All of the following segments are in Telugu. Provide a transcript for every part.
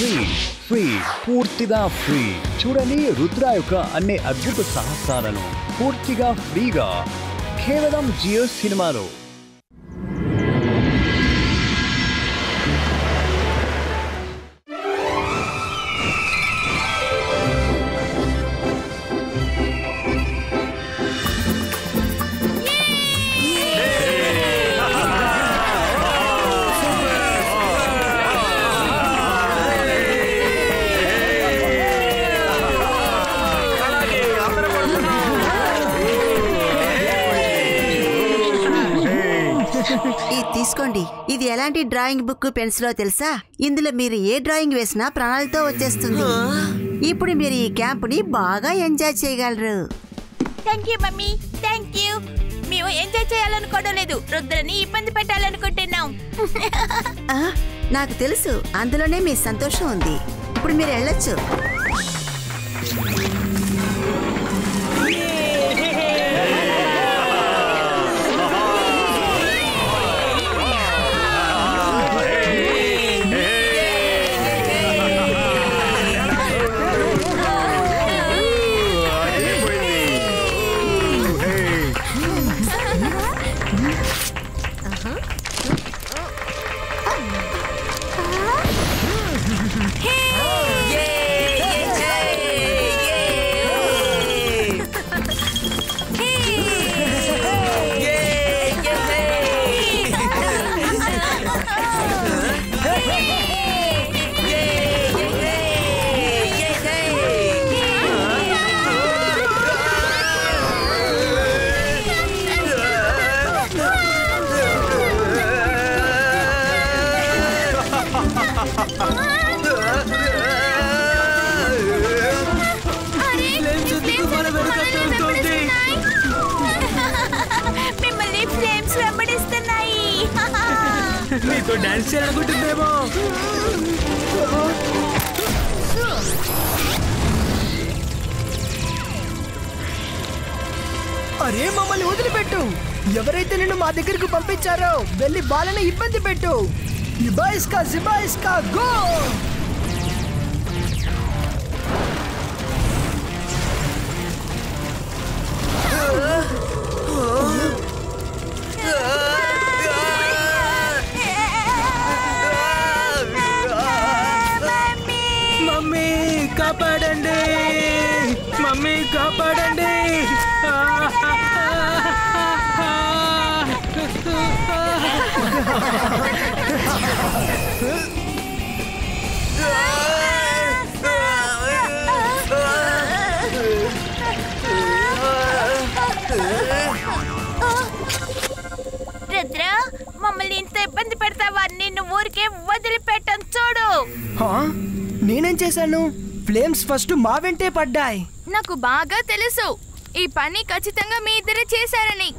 ఫ్రీ పూర్తిగా ఫ్రీ. చూడండి రుద్ర యొక్క అన్ని అద్భుత సాహసాలను పూర్తిగా ఫ్రీగా కేవలం జియో సినిమాలో. తీసుకోండి. ఇది ఎలాంటి డ్రాయింగ్ బుక్ పెన్సిలో తెలుసా? ఇందులో మీరు ఏ డ్రాయింగ్ వేసినా ప్రాణాలతో వచ్చేస్తుంది. ఇప్పుడు మీరు ఈ క్యాంప్ ని బాగా ఎంజాయ్ చేయగలరు. Thank you mummy, thank you. మేము ఎంజాయ్ చేయాలనుకోవడం లేదు, రుద్రని ఇబ్బంది పెట్టాలనుకుంటున్నాం. నాకు తెలుసు, అందులోనే మీ సంతోషం ఉంది. ఇప్పుడు మీరు వెళ్ళొచ్చు. మిమ్మల్ని ఫ్లేమ్స్ వెంబడిస్తున్నాయి. నీతో డాన్స్ చేయాలనుకుంటుందేమో. అరే మమ్మల్ని వదిలిపెట్టు. ఎవరైతే నిన్ను మా దగ్గరకు పంపించారో వెళ్ళి వాళ్ళని ఇబ్బంది పెట్టు. జిబా గో. మమ్మీ కాపాడండి, మమ్మీ కాపాడండి. రుద్ర, మమ్మల్ని ఇంత ఇబ్బంది పెడతావా? నిన్ను ఊరికే వదిలిపెట్టను చూడు. నేనేం చేశాను? ఫ్లేమ్స్ ఫస్ట్ మా వెంటే పడ్డాయి. నాకు బాగా తెలుసు, ఈ పని ఖచ్చితంగా మీ ఇద్దరే చేశారని.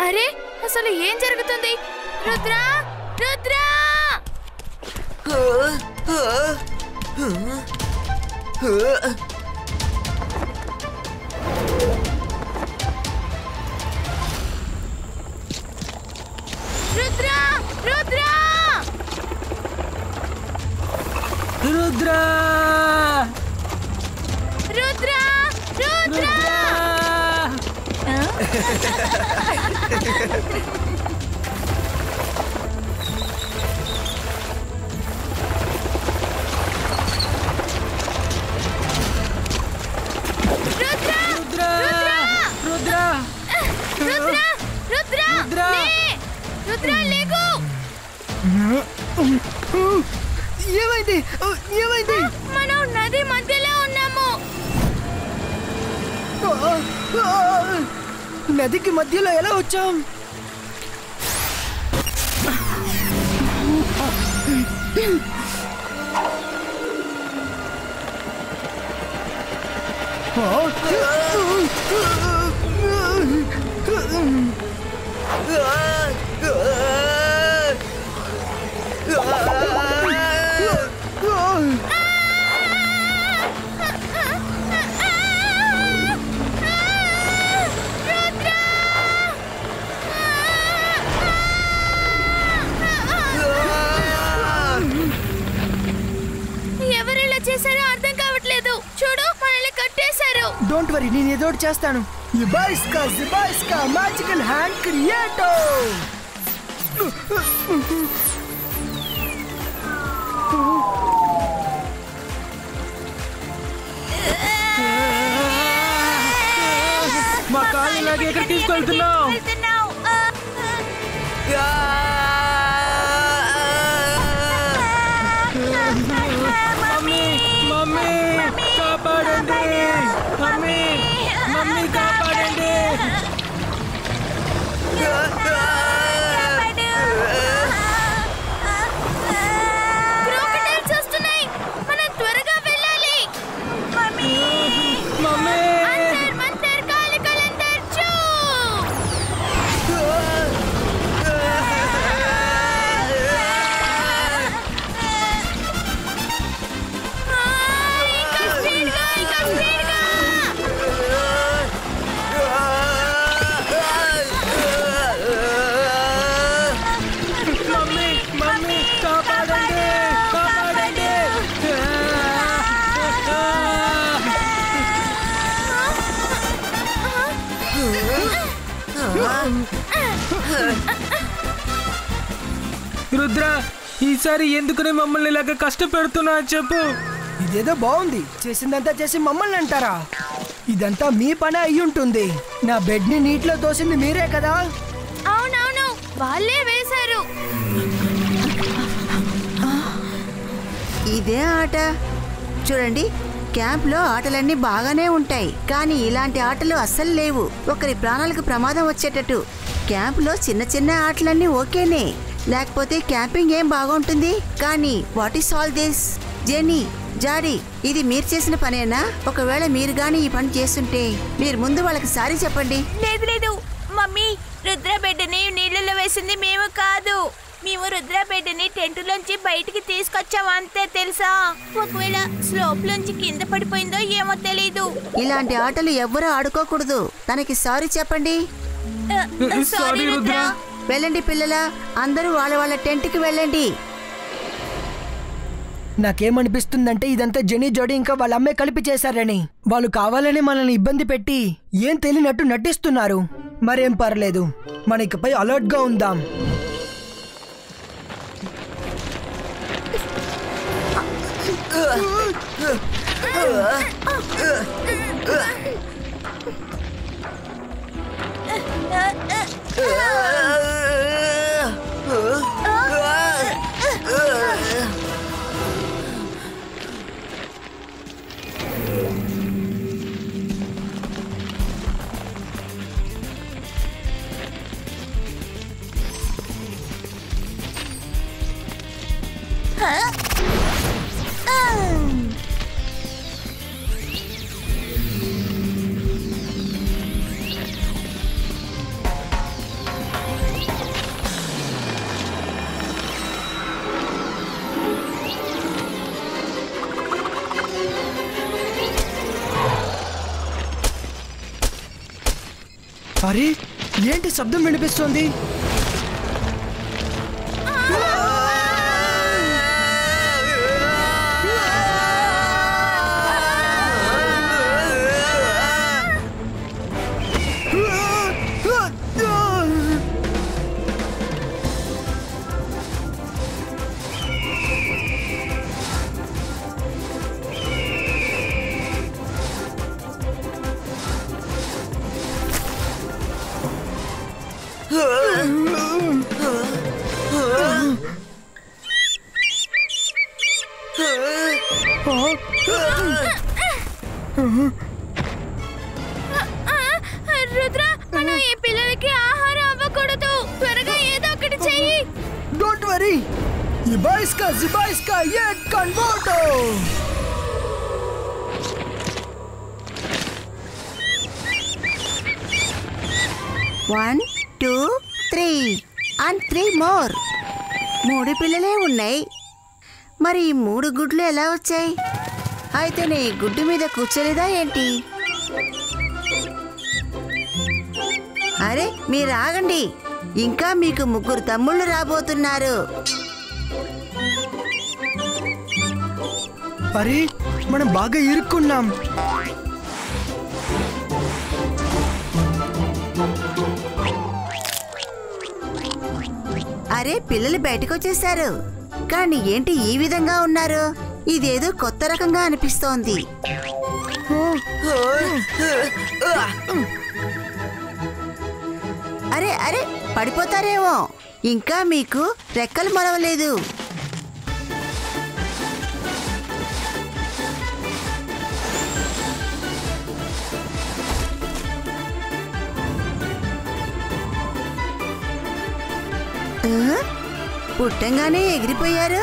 అరే, అసలు ఏం జరుగుతుంది? రుద్ర, రుద్ర! రుద్ర, రుద్ర! రుద్ర రుద్ర రుద్ర ఏమైంది ఏమైంది? మనం నది మధ్యలో ఉన్నాము. నదికి మధ్యలో ఎలా వచ్చాం? ఎవరిలా చేశారో అర్థం కావట్లేదు. చూడు, మనల్ని కట్టేశారు. డోంట్ వరీ, నేను ఏదో ఒకటి చేస్తాను. జిబాయిస్కా మ్యాజికల్ హ్యాండ్ క్రియేటో. మా కాళ్ళు లాగే ఎక్కడ తీసుకెళ్తున్నావు? మమ్మీ మమ్మీ కాపాడండి, మమ్మీ మమ్మీ కాపాడండి. క్రోకడైల్స్ వస్తున్నాయి, మనం త్వరగా వెళ్ళాలి. మమ్మీ మమ్మీ అంతర్ మంతర్ కాలికలంతర్ చూ. ఇంకా స్పీడ్గా, ఇంకా స్పీడ్గా. మమ్మీ మమ్మీ కాపాడండి, కాపాడండి. రుద్ర, ఈసారి ఎందుకునే మమ్మల్ని ఇలాగ కష్టపెడుతున్నా చెప్పు. ఇదేదో బాగుంది. చేసిందంతా చేసి మమ్మల్ని అంటారా? ఇదంతా మీ పని అయి ఉంటుంది. నా బెడ్ ని నీటిలో తోసింది మీరే కదా? అవునవును, వాళ్ళే వేశారు. ఇదే ఆట. చూడండి, క్యాంప్లో ఆటలన్నీ బాగానే ఉంటాయి, కానీ ఇలాంటి ఆటలు అస్సలు లేవు. ఒకరి ప్రాణాలకు ప్రమాదం వచ్చేటట్టు. క్యాంప్లో చిన్న చిన్న ఆటలన్నీ ఓకేనే, లేకపోతే క్యాంపింగ్ ఏం బాగుంటుంది. కానీ వాట్ ఈస్ ఆల్ దిస్? జెనీ, జాడీ, ఇది మీరు చేసిన పనేనా? ఒకవేళ మీరు గాని ఈ పని చేస్తుంటే మీరు ముందు వాళ్ళకి సారీ చెప్పండి. లేదు లేదు మమ్మీ, రుద్ర బిడ్డని నీళ్ళలో వేసింది మేము కాదు. మేము రుద్ర బిడ్డని టెంటులోంచి బయటికి తీసుకొచ్చాము అంతే, తెలుసా? ఒకవేళ స్లోప్ లోంచి కింద పడిపోయిందో ఏమో తెలీదు. ఇలాంటి ఆటలు ఎవ్వరూ ఆడుకోకూడదు. తనకి సారీ చెప్పండి. సారీ రుద్ర. వెళ్ళండి పిల్లలా, అందరూ వాళ్ళ వాళ్ళ టెంట్కి వెళ్ళండి. నాకేమనిపిస్తుందంటే ఇదంతా జెనీ, జోడీ ఇంకా వాళ్ళ అమ్మే కలిపి చేశారని. వాళ్ళు కావాలని మనల్ని ఇబ్బంది పెట్టి ఏం తెలియనట్టు నటిస్తున్నారు. మరేం పర్లేదు, మన ఇకపై అలర్ట్ గా ఉందాం. అరే, ఏంటి శబ్దం వినిపిస్తోంది? రుద్ర, మనం ఈ పిల్లలకి ఆహారం అవ్వకూడదు. త్వరగా ఏదో ఒకటి చెయ్యి. డోంట్ వరీ, జిబాయిస్కా ఏ కన్వర్టో. 1 2 3 and 3 more. 3 పిల్లలే ఉన్నాయి. మరి ఈ 3 గుడ్లు ఎలా వచ్చాయి? అయితే నీ గుడ్డు మీద కూర్చోలేదా ఏంటి? అరే మీరు ఆగండి, ఇంకా మీకు 3 తమ్ముళ్ళు రాబోతున్నారు. అరే మనం బాగా ఇరుక్కున్నాం. అరే పిల్లలు బయటకు వచ్చేసారు. కానీ ఏంటి ఈ విధంగా ఉన్నారు? ఇదేదో కొత్త రకంగా అనిపిస్తోంది. అరే అరే పడిపోతారేమో. ఇంకా మీకు రెక్కలు మొలవలేదు. పుట్టంగానే ఎగిరిపోయారు.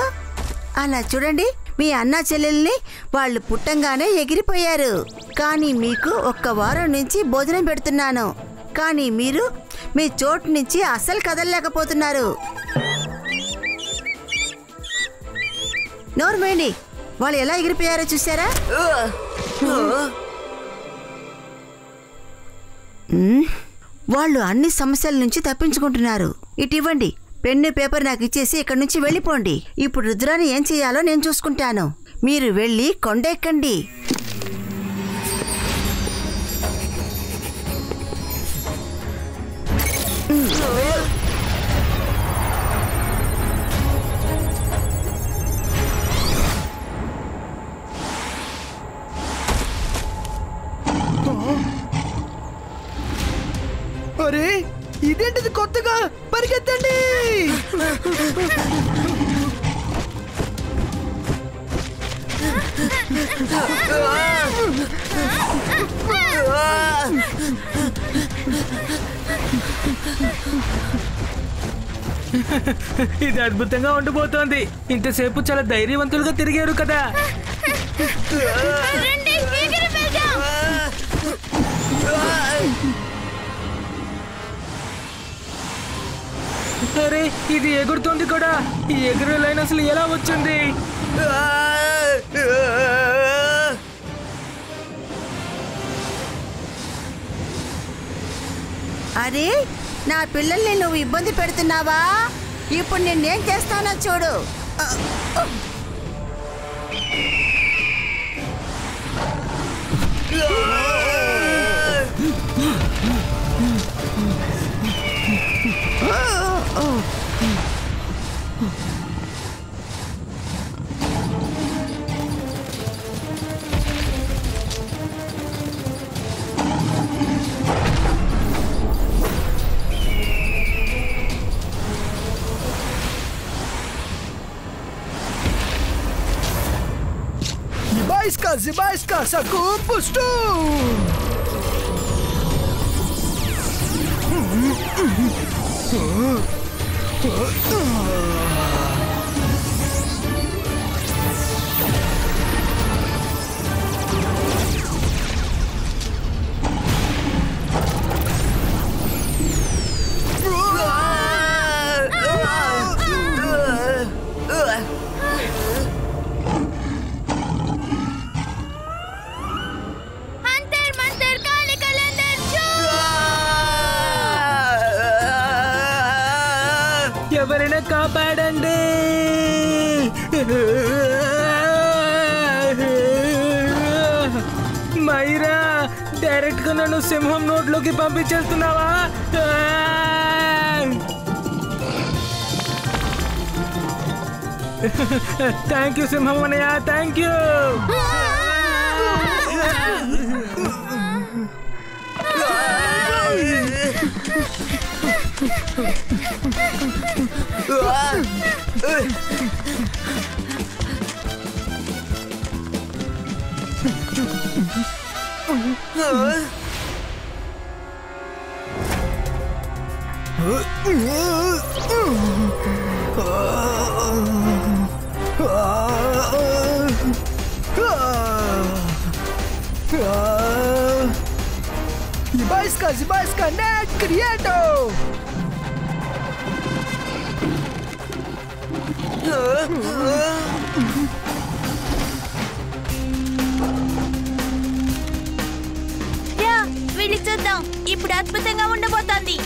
అలా చూడండి, మీ అన్న చెల్లెల్ని వాళ్ళు పుట్టంగానే ఎగిరిపోయారు. కానీ మీకు 1 వారం నుంచి భోజనం పెడుతున్నాను, కానీ మీరు మీ చోటు నుంచి అస్సలు కదలలేకపోతున్నారు. నోరు మూయండి. వాళ్ళు ఎలా ఎగిరిపోయారో చూసారా? వాళ్ళు అన్ని సమస్యల నుంచి తప్పించుకుంటున్నారు. ఇటు ఇవ్వండి, పెన్ను పేపర్ నాకు ఇచ్చేసి ఇక్కడి నుంచి వెళ్ళిపోండి. ఇప్పుడు రుద్రాన్ని ఏం చేయాలో నేను చూసుకుంటాను. మీరు వెళ్ళి కొండ ఎక్కండి. అరే ఇదేంటిది కొత్తగా? పరిగెత్తండి. ఇది అద్భుతంగా ఉండబోతోంది. ఇంతసేపు చాలా ధైర్యవంతులుగా తిరిగారు కదా. అరే ఇది ఎగురుతుంది కూడా. ఈ ఎగురు లైన్ అసలు ఎలా వచ్చింది? అరే నా పిల్లల్ని నువ్వు ఇబ్బంది పెడుతున్నావా? ఇప్పుడు నేనేం చేస్తానో చూడు. Zibaiska, saku pustu! ఎవరైనా కాపాడండి. మైరా, డైరెక్ట్ గా నన్ను సింహం నోట్లోకి పంపించేస్తున్నావా? థ్యాంక్ యూ సింహం అన్నయ్య, thank you. Zibaiska, net Crieto! వెళ్ళి చూద్దాం. ఇప్పుడు అద్భుతంగా ఉండబోతోంది.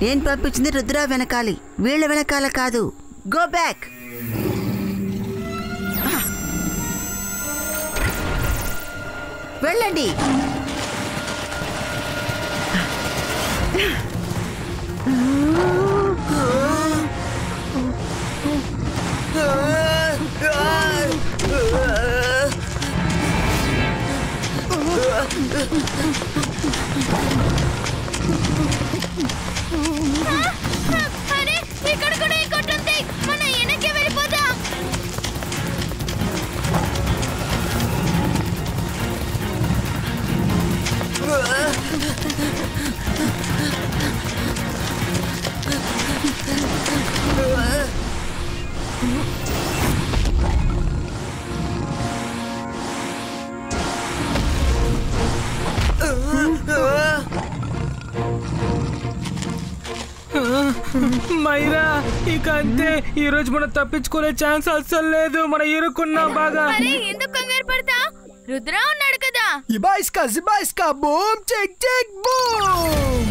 నేను పంపించింది రుద్ర వెనకాలి, వీళ్ళ వెనకాల కాదు. Go back. వెళ్ళండి. ఇక్కడ కూడా ఇంకొట్టుంది. మన వెనక్కి వెళ్ళిపోదాం. మైరా, ఇక అంతే. ఈ రోజు మనం తప్పించుకునే ఛాన్స్ అస్సలు లేదు. మనం ఇరుక్కున్నాం బాగా. ఎందుకు కంగారు పడతా? రుద్ర ఉన్నాడు కదా. Zibaiska, boom, check, boom!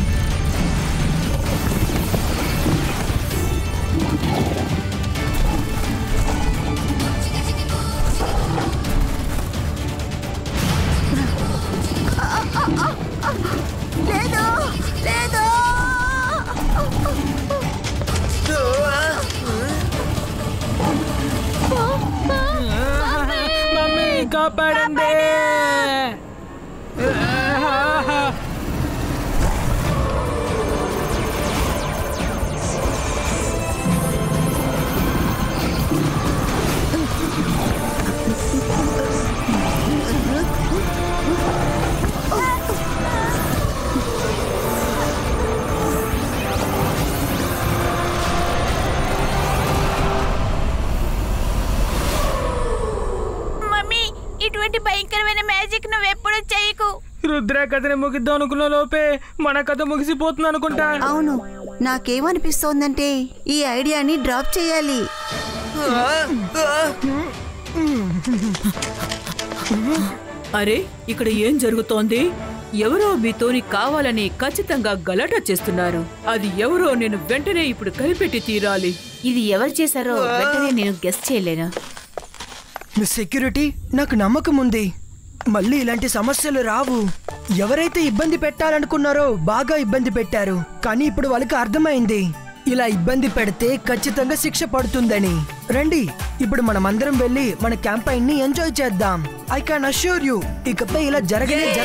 లేదు, లేదు. మమ్మీ కాపాడండి. ఇటువంటి భయంకరమైన మ్యాజిక్ నువ్వు ఎప్పుడు చేయకు. రుద్ర కథని ముగిద్దాం అనుకున్న లోపే మన కథ ముగిసిపోతుంది అనుకుంటా. అవును, నాకేమనిపిస్తోందంటే ఈ ఐడియాని డ్రాప్ చేయాలి. అరే, ఇక్కడ ఏం జరుగుతోంది? ఎవరో మీతోని కావాలని ఖచ్చితంగా గలాట చేస్తున్నారు. అది ఎవరో నేను వెంటనే ఇప్పుడు కనిపెట్టి తీరాలి. ఇది ఎవరు చేశారో వెంటనే నేను గెస్ చేయలేను. మీ సెక్యూరిటీ, నాకు నమ్మకం ఉంది. మళ్ళీ ఇలాంటి సమస్యలు రావు. ఎవరైతే ఇబ్బంది పెట్టాలనుకున్నారో బాగా ఇబ్బంది పెట్టారు. కానీ ఇప్పుడు వాళ్ళకి అర్థమైంది, ఇలా ఇబ్బంది పెడితే ఖచ్చితంగా శిక్ష పడుతుందని. రండి, ఇప్పుడు మనమందరం వెళ్ళి మన క్యాంపైన్ ని ఎంజాయ్ చేద్దాం. ఐ కెన్ అష్యూర్ యూ, ఇకపై ఇలా జరగదు.